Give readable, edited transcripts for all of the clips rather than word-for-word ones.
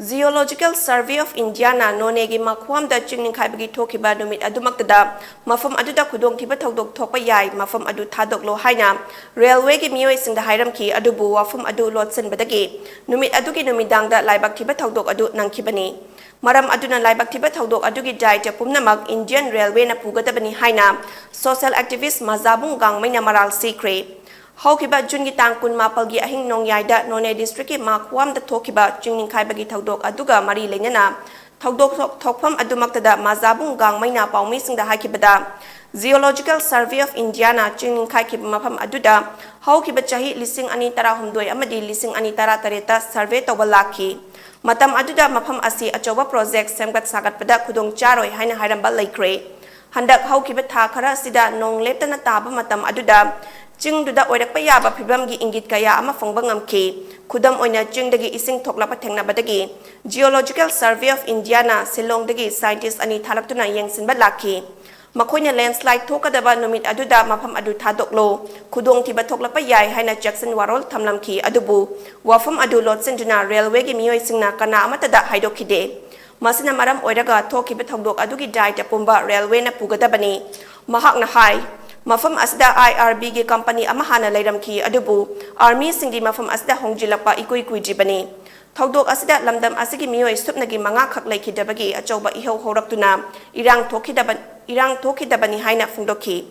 Geological Survey of India na nonegi makhwam da chingning khaibagi thokiba numit adumaktada mafam aduda khudong thiba thodok thokpa yai mafam adu thadok lo haina railway gi miyoi singda hairam ki adubu wafum adu lotsen badagi numit adugi numidang da laibak thiba thodok adu nangkhibani maram aduna laibak thiba thodok adugi dai te pumnamak Indian Railway na pugadabani haina social activist mazabung gangmaina maral sikre Haukiba Jungi Tangkun Mapalgi Ahing Nong Yaida None District Makwam the Tokiba Jingning Kaibagi Todok Aduga Mari Lenana Todok Tokpam Adumaktada Mazabung Gang Maina Paumising the Hakibada Geological Survey of Indiana Jingning Kaikib Mapam Aduda Haukiba Chahi Lising Anitara Humdoi Amadi Lising Anitara Tareta Survey Tobalaki Matam Aduda Mapam Asi Achoba Project Semgat Sagat Pada Kudong Charoi Haina Hairamba Laikre Handak Haukiba Takara Sida Nong Letana Taba Matam Aduda Jing duda oirak pa yaba phibam gi ingit kaya ama phongba ngamki khudam oina jing dagi ising thokla pa thengna badagi Geological Survey of India na Silong dagi scientist ani thalaktuna yengsin ba lakhi makhoina landslide thokadaba numit aduda mafam adu thadoklo khudong thiba thokla pa yai haina Jackson Warol thamlamki adubu wafam adu lotsen duna railway gi miyoi singna kana amatada haidokhide masina maram oiraga thokiba thodok adugi dai ta pumba railway na pugadabani mahak na hai Mafam asda IRB ge company amahana leiramki adubu army singdi mafam asda hongjilapa ikui kuijibani thodok asda lamdam asigi miyoi supnagi manga khak lekhidabagi achoba iho horaktuna irang thokidabani haina phungdokhi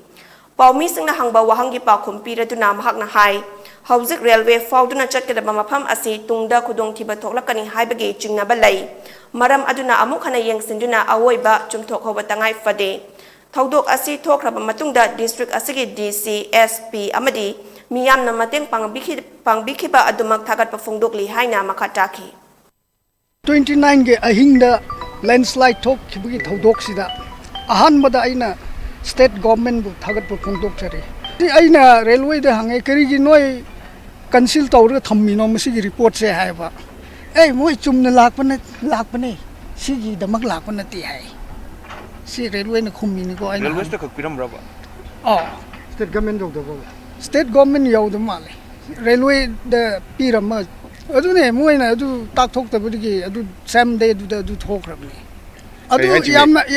paumi singna hangba wahangi pa khumpiraduna mahakna hai hauzik railway fauduna chatkadaba mafam asi tungda khudong thiba thoklakani haibagi chingna balai maram aduna amuk hana yengsinduna awoiba chumthok hoba tangai fade Thodok asi thokraba matungda district asigi DC SP amadi miyamna mateng pangbikhiba adumak thagat pa phungdokli haina makhataki 29 ge ahingda landslide thok khibagi thodok sida ahanbada aina state government bu thagat pa phungdok chare aina railway da hange karigi noi cancel tawra thammino masigi report se haiba moi chumna lakpane sigi damak lakpana ti hai Si railway na khumini ko ay railway sta khakpiram raba state government state government yaw da male railway da pirama adu ne moina adu tak thok ta budi adu same day adu thok rabni adu yamna